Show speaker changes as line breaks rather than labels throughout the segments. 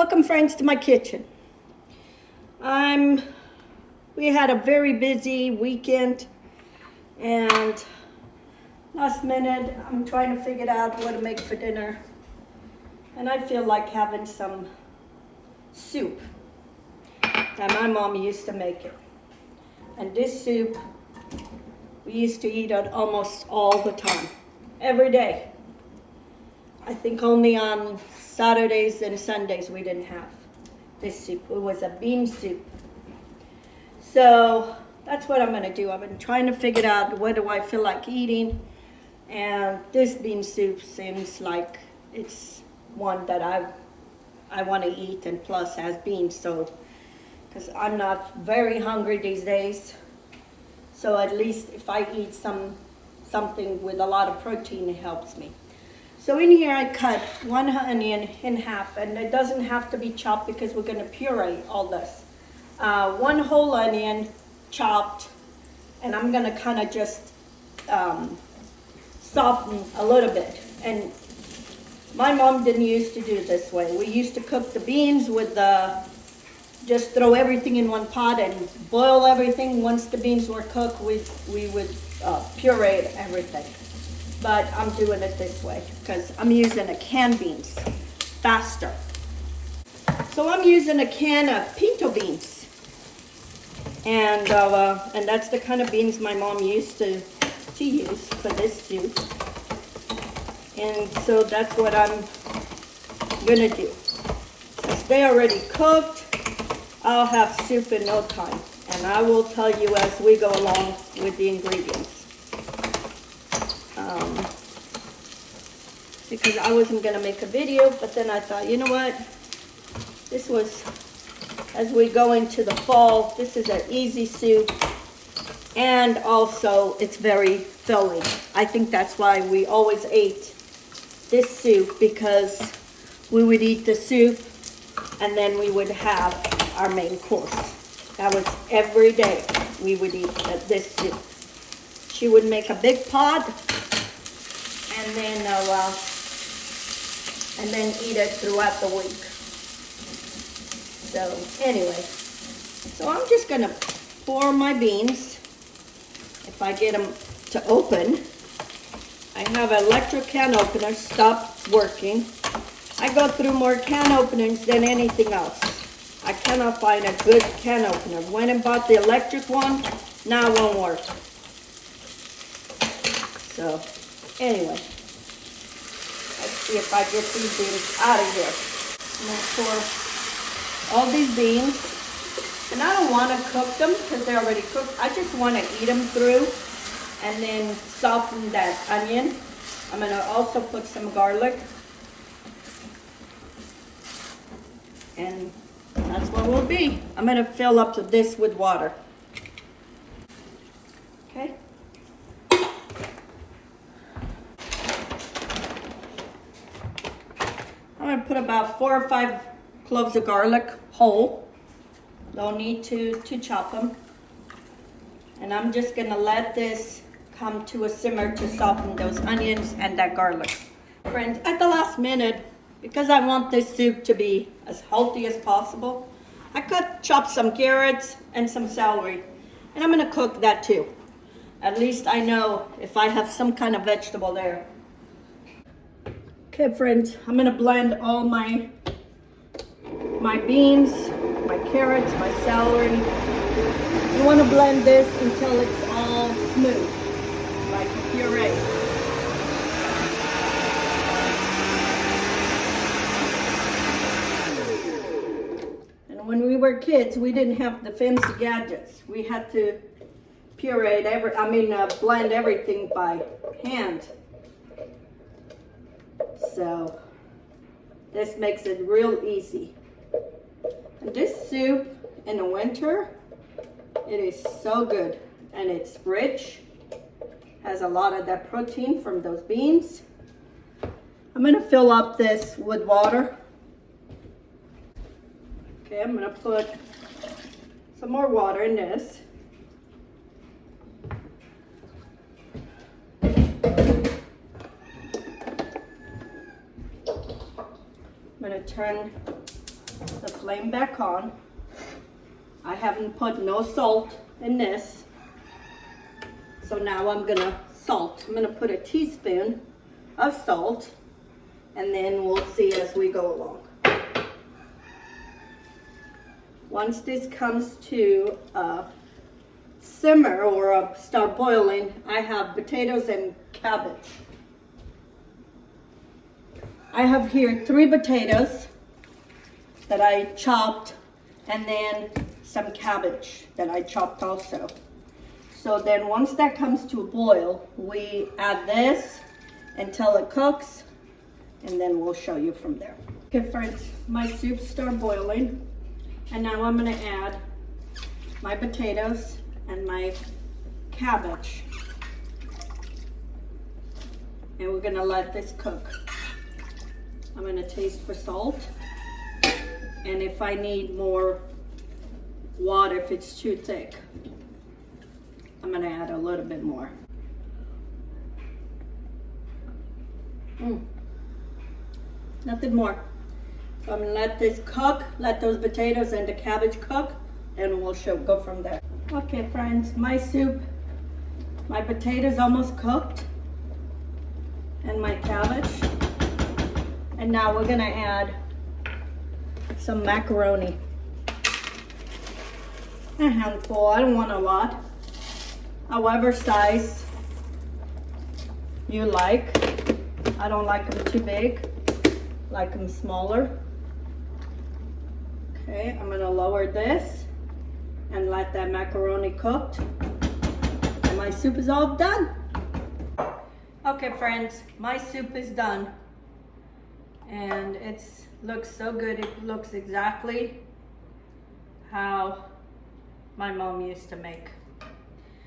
Welcome friends to my kitchen. We had a very busy weekend and last minute I'm trying to figure out what to make for dinner, and I feel like having some soup that my mom used to make it. And this soup we used to eat it almost all the time, every day. I think only on Saturdays and Sundays we didn't have this soup. It was a bean soup. So that's what I'm gonna do. I've been trying to figure out what do I feel like eating, and this bean soup seems like it's one that I want to eat, and plus has beans, so because I'm not very hungry these days, so at least if I eat something with a lot of protein, it helps me. So in here I cut one onion in half, and it doesn't have to be chopped because we're going to puree all this. One whole onion chopped, and I'm going to kind of just soften a little bit. And my mom didn't used to do it this way. We used to cook the beans with just throw everything in one pot and boil everything. Once the beans were cooked, we would puree everything. But I'm doing it this way because I'm using a canned beans, faster. So I'm using a can of pinto beans, and that's the kind of beans my mom used to use for this soup. And so that's what I'm gonna do. Since they're already cooked, I'll have soup in no time, and I will tell you as we go along with the ingredients. Because I wasn't gonna make a video, but then I thought, you know what? This was, as we go into the fall, this is an easy soup, and also it's very filling. I think that's why we always ate this soup, because we would eat the soup and then we would have our main course. That was every day we would eat this soup. She would make a big pot and then eat it throughout the week. So anyway, so I'm just gonna pour my beans. If I get them to open, I have an electric can opener, stopped working. I go through more can openers than anything else. I cannot find a good can opener. Went and bought the electric one, now it won't work. So anyway, let's see if I get these beans out of here. I'm gonna pour all these beans, and I don't want to cook them because they're already cooked. I just want to eat them through and then soften that onion. I'm gonna also put some garlic, and that's what will be. I'm gonna fill up this with water. Okay. I'm going to put about 4 or 5 cloves of garlic whole. Don't need to chop them. And I'm just going to let this come to a simmer to soften those onions and that garlic. Friends, at the last minute, because I want this soup to be as healthy as possible, I chopped some carrots and some celery. And I'm going to cook that too. At least I know if I have some kind of vegetable there. Okay friends, I'm gonna blend all my beans, my carrots, my celery. You wanna blend this until it's all smooth, like a puree. And when we were kids, we didn't have the fancy gadgets. We had to blend everything by hand. So this makes it real easy. And this soup in the winter, it is so good, and it's rich, has a lot of that protein from those beans. I'm gonna fill up this with water. Okay, I'm gonna put some more water in this. I'm going to turn flame back on. I haven't put no salt in this. So now I'm gonna salt. I'm gonna put a teaspoon of salt, and then we'll see as we go along. Once this comes to a simmer or start boiling, I have potatoes and cabbage. I have here 3 potatoes that I chopped, and then some cabbage that I chopped also. So then once that comes to a boil, we add this until it cooks, and then we'll show you from there. Okay friends, my soup started boiling, and now I'm gonna add my potatoes and my cabbage. And we're gonna let this cook. I'm gonna taste for salt, and if I need more water, if it's too thick, I'm gonna add a little bit more. Nothing more. So I'm gonna let this cook, let those potatoes and the cabbage cook, and we'll go from there. Okay friends, my soup, my potatoes almost cooked, and my cabbage. And now we're gonna add some macaroni. A handful, I don't want a lot. However size you like. I don't like them too big, like them smaller. Okay, I'm gonna lower this and let that macaroni cook. And my soup is all done. Okay friends, my soup is done. And it looks so good. It looks exactly how my mom used to make.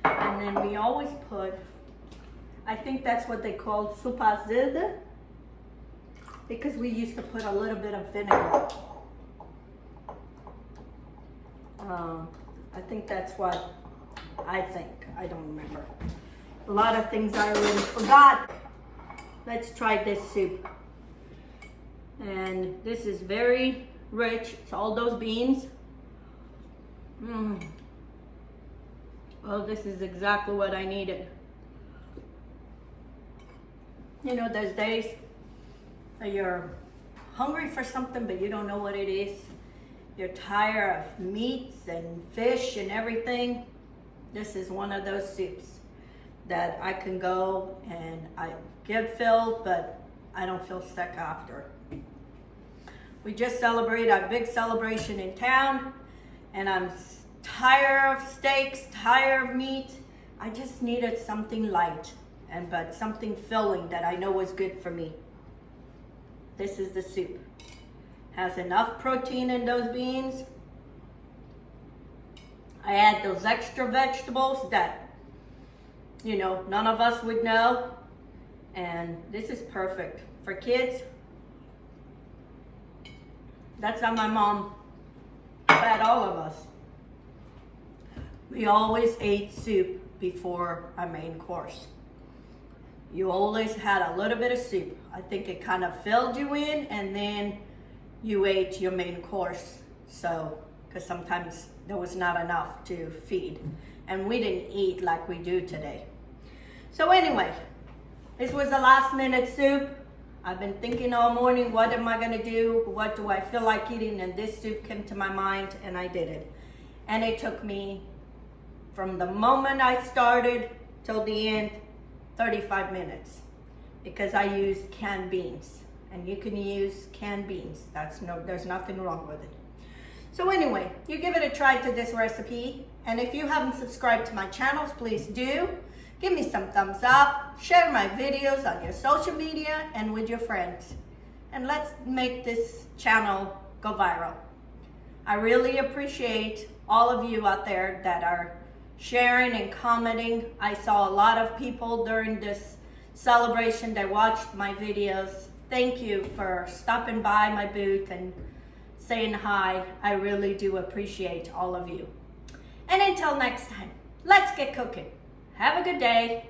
And then we always put, I think that's what they call Sautéed, because we used to put a little bit of vinegar. I think that's what I think. I don't remember. A lot of things I already forgot. Let's try this soup. And this is very rich. It's all those beans. Well, this is exactly what I needed. You know, there's days that you're hungry for something, but you don't know what it is. You're tired of meats and fish and everything. This is one of those soups that I can go and I get filled, but I don't feel sick after. We just celebrated a big celebration in town, and I'm tired of steaks, tired of meat. I just needed something light, but something filling that I know was good for me. This is the soup. Has enough protein in those beans. I add those extra vegetables that, you know, none of us would know. And this is perfect for kids. That's how my mom fed all of us. We always ate soup before our main course. You always had a little bit of soup. I think it kind of filled you in, and then you ate your main course. So, because sometimes there was not enough to feed. And we didn't eat like we do today. So anyway, this was the last minute soup. I've been thinking all morning, what am I gonna do? What do I feel like eating? And this soup came to my mind, and I did it. And it took me, from the moment I started till the end, 35 minutes, because I used canned beans. And you can use canned beans. There's nothing wrong with it. So anyway, you give it a try to this recipe. And if you haven't subscribed to my channels, please do. Give me some thumbs up, share my videos on your social media and with your friends. And let's make this channel go viral. I really appreciate all of you out there that are sharing and commenting. I saw a lot of people during this celebration that watched my videos. Thank you for stopping by my booth and saying hi. I really do appreciate all of you. And until next time, let's get cooking. Have a good day.